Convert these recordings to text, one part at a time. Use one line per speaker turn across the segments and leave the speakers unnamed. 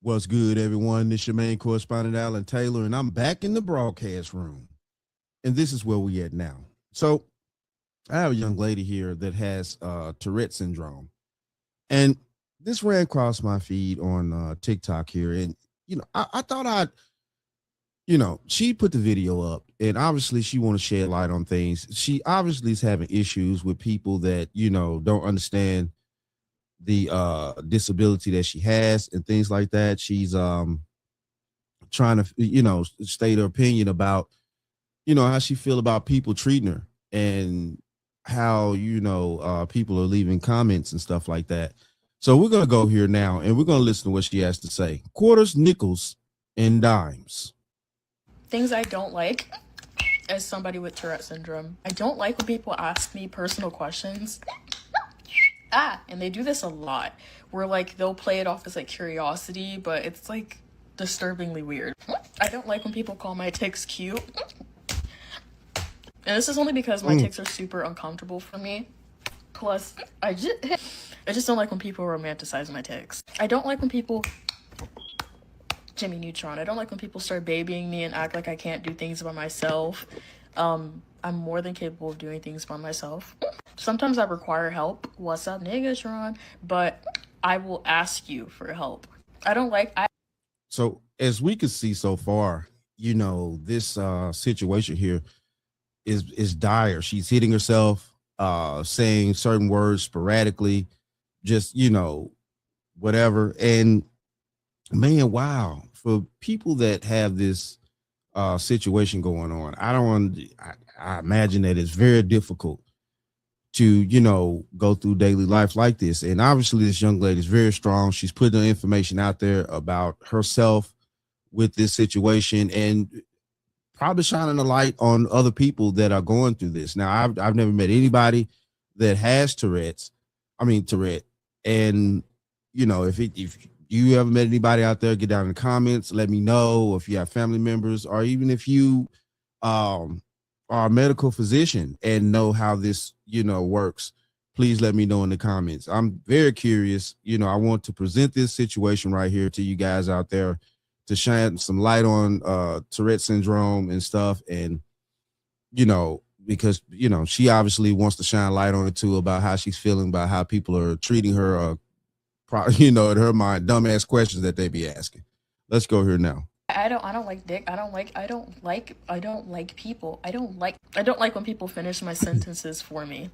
What's good, everyone? This is your main correspondent, Alan Taylor, and I'm back in the broadcast room. And this is where we at now. So I have a young lady here that has Tourette syndrome. And this ran across my feed on TikTok here. And, I thought she put the video up and obviously she want to shed light on things. She obviously is having issues with people that, don't understand the disability that she has and things like that. She's trying to state her opinion about how she feel about people treating her and how people are leaving comments and stuff like that. So we're going to go here now and we're going to listen to what she has to say. Quarters, nickels, and dimes.
Things I don't like as somebody with Tourette syndrome. I don't like when people ask me personal questions. And they do this a lot, where like they'll play it off as like curiosity, but it's like disturbingly weird. I don't like when people call my tics cute. And this is only because my tics are super uncomfortable for me. Plus, I just don't like when people romanticize my tics. I don't like when people Jimmy Neutron. I don't like when people start babying me and act like I can't do things by myself. I'm more than capable of doing things by myself. Sometimes I require help. What's up, niggatron? But I will ask you for help. I don't like.
So as we can see so far, this situation here is dire. She's hitting herself, saying certain words sporadically, just whatever. And man, wow, for people that have this situation going on, I imagine that it's very difficult to go through daily life like this. And obviously this young lady is very strong. She's putting the information out there about herself with this situation and probably shining a light on other people that are going through this. Now, I've never met anybody that has Tourette, and if you ever met anybody out there, get down in the comments, let me know. If you have family members, or even if you are a medical physician and know how this works, please let me know in the comments. I'm very curious. I want to present this situation right here to you guys out there to shine some light on Tourette syndrome and stuff. And, because, she obviously wants to shine light on it too, about how she's feeling, about how people are treating her, in her mind, dumbass questions that they be asking. Let's go here now.
I don't like dick. I don't like people. I don't like when people finish my sentences for me.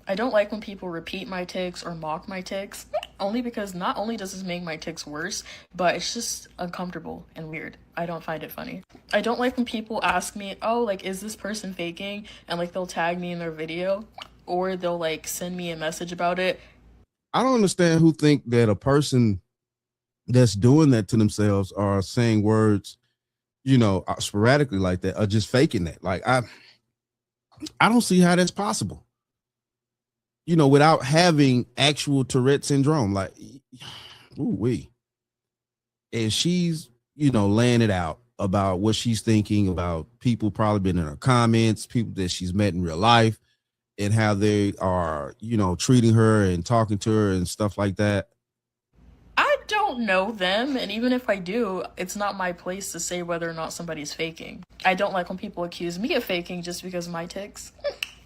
I don't like when people repeat my tics or mock my tics, only because not only does this make my tics worse, but it's just uncomfortable and weird. I don't find it funny. I don't like when people ask me, oh, like, is this person faking? And like they'll tag me in their video, or they'll like send me a message about it.
I don't understand who think that a person that's doing that to themselves or saying words, sporadically like that, are just faking that. Like I don't see how that's possible. Without having actual Tourette syndrome, like, ooh-wee. And she's, laying it out about what she's thinking about people probably been in her comments, people that she's met in real life, and how they are, treating her and talking to her and stuff like that.
I don't know them, and even if I do, it's not my place to say whether or not somebody's faking. I don't like when people accuse me of faking just because my tics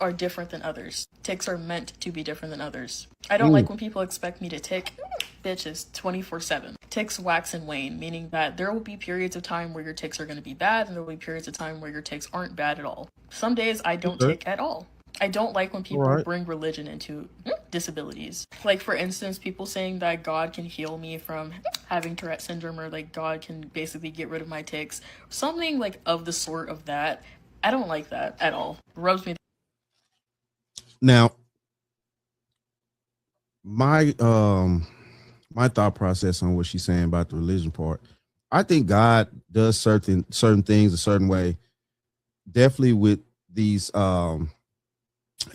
are different than others. Tics are meant to be different than others. I don't like when people expect me to tick bitches 24/7. Tics wax and wane, meaning that there will be periods of time where your tics are going to be bad, and there will be periods of time where your tics aren't bad at all. Some days I don't tick at all. I don't like when people bring religion into disabilities. Like, for instance, people saying that God can heal me from having Tourette syndrome, or like God can basically get rid of my tics. Something like of the sort of that. I don't like that at all. It rubs me.
Now, my thought process on what she's saying about the religion part, I think God does certain things a certain way. Definitely with these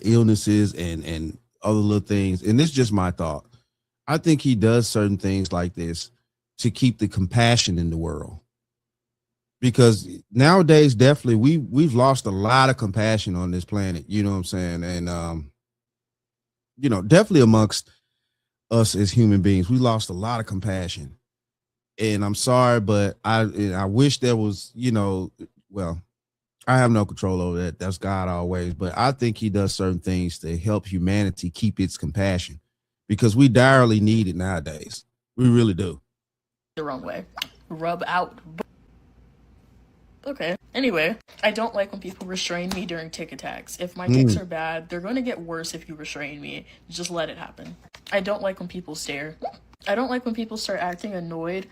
illnesses and other little things. And this is just my thought. I think he does certain things like this to keep the compassion in the world. Because nowadays, definitely we've lost a lot of compassion on this planet. You know what I'm saying? And definitely amongst us as human beings, we lost a lot of compassion. And I'm sorry, but I wish there was, well, I have no control over that. That's God always. But I think he does certain things to help humanity keep its compassion because we direly need it nowadays. We really do.
The wrong way. Rub out. Okay. Anyway, I don't like when people restrain me during tick attacks. If my ticks
Mm,
are bad, they're going to get worse if you restrain me. Just let it happen. I don't like when people stare. I don't like when people start acting annoyed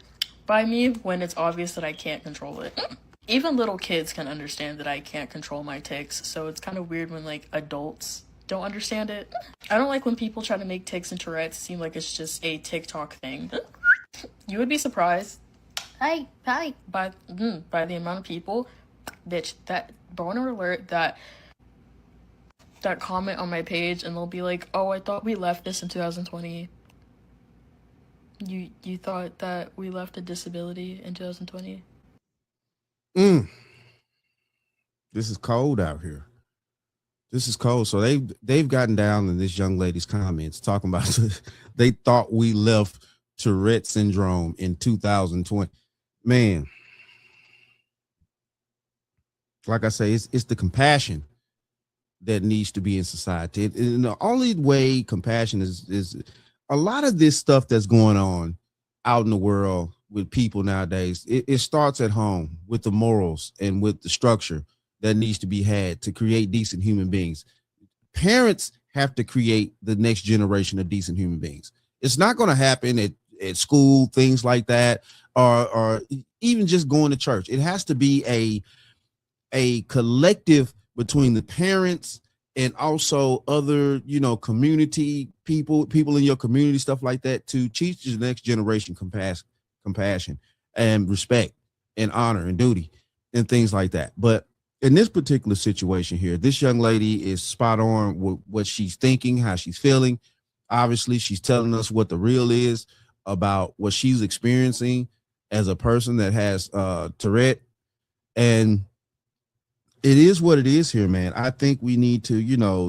by me when it's obvious that I can't control it. Even little kids can understand that I can't control my ticks, so it's kind of weird when like adults don't understand it. I don't like when people try to make ticks and Tourette's seem like it's just a TikTok thing. You would be surprised by the amount of people that boner alert that comment on my page and they'll be like, "Oh, I thought we left this in 2020. You thought that we left a disability in 2020?"
mm. This is cold out here. This is cold. So they've gotten down in this young lady's comments talking about they thought we left Tourette syndrome in 2020. Man, like I say, it's the compassion that needs to be in society. And the only way compassion is a lot of this stuff that's going on out in the world with people nowadays. It starts at home with the morals and with the structure that needs to be had to create decent human beings. Parents have to create the next generation of decent human beings. It's not going to happen at school, things like that, or even just going to church. It has to be a collective between the parents and also other, community people in your community, stuff like that, to teach the next generation compassion and respect and honor and duty and things like that. But in this particular situation here, this young lady is spot on with what she's thinking, how she's feeling. Obviously, she's telling us what the real is about what she's experiencing as a person that has Tourette. And it is what it is here, man. I think we need to,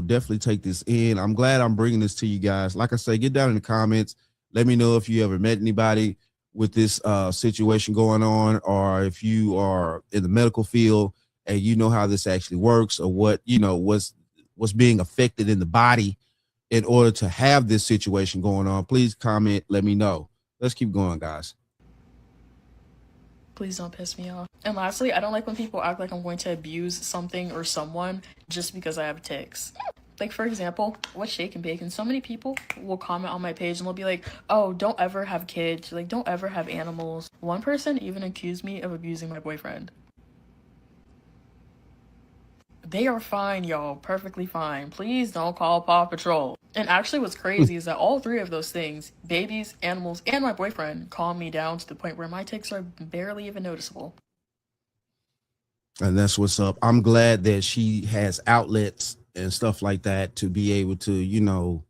definitely take this in. I'm glad I'm bringing this to you guys. Like I say, get down in the comments. Let me know if you ever met anybody with this situation going on, or if you are in the medical field and you know how this actually works, or what, what's being affected in the body in order to have this situation going on. Please comment. Let me know. Let's keep going, guys.
Please don't piss me off. And lastly, I don't like when people act like I'm going to abuse something or someone just because I have ticks. Like, for example, what's shake and bacon? So many people will comment on my page and they'll be like, "Oh, don't ever have kids. Like, don't ever have animals." One person even accused me of abusing my boyfriend. They are fine, y'all. Perfectly fine. Please don't call Paw Patrol. And actually, what's crazy is that all three of those things, babies, animals, and my boyfriend, calm me down to the point where my ticks are barely even noticeable.
And that's what's up. I'm glad that she has outlets and stuff like that to be able to,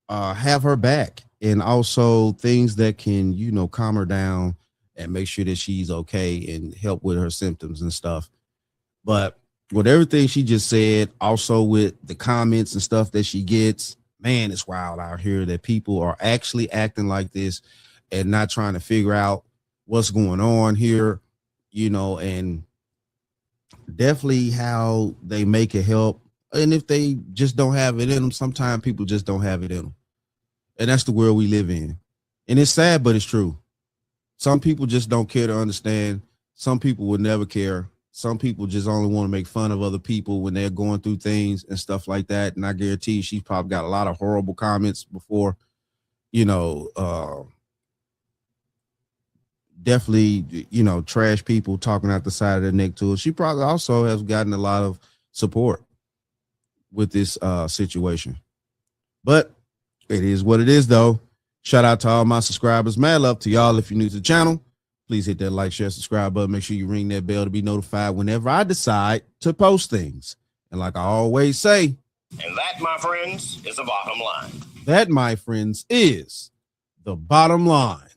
have her back, and also things that can, calm her down and make sure that she's okay and help with her symptoms and stuff. But with everything she just said, also with the comments and stuff that she gets, man, it's wild out here that people are actually acting like this and not trying to figure out what's going on here, and definitely how they make it help. And if they just don't have it in them, sometimes people just don't have it in them. And that's the world we live in. And it's sad, but it's true. Some people just don't care to understand. Some people would never care. Some people just only want to make fun of other people when they're going through things and stuff like that. And I guarantee you, she's probably got a lot of horrible comments before, definitely, trash people talking out the side of their neck to her. She probably also has gotten a lot of support with this situation. But it is what it is, though. Shout out to all my subscribers. Mad love to y'all. If you're new to the channel, please hit that like, share, subscribe button. Make sure you ring that bell to be notified whenever I decide to post things. And like I always say,
and that, my friends, is the bottom line.
That, my friends, is the bottom line.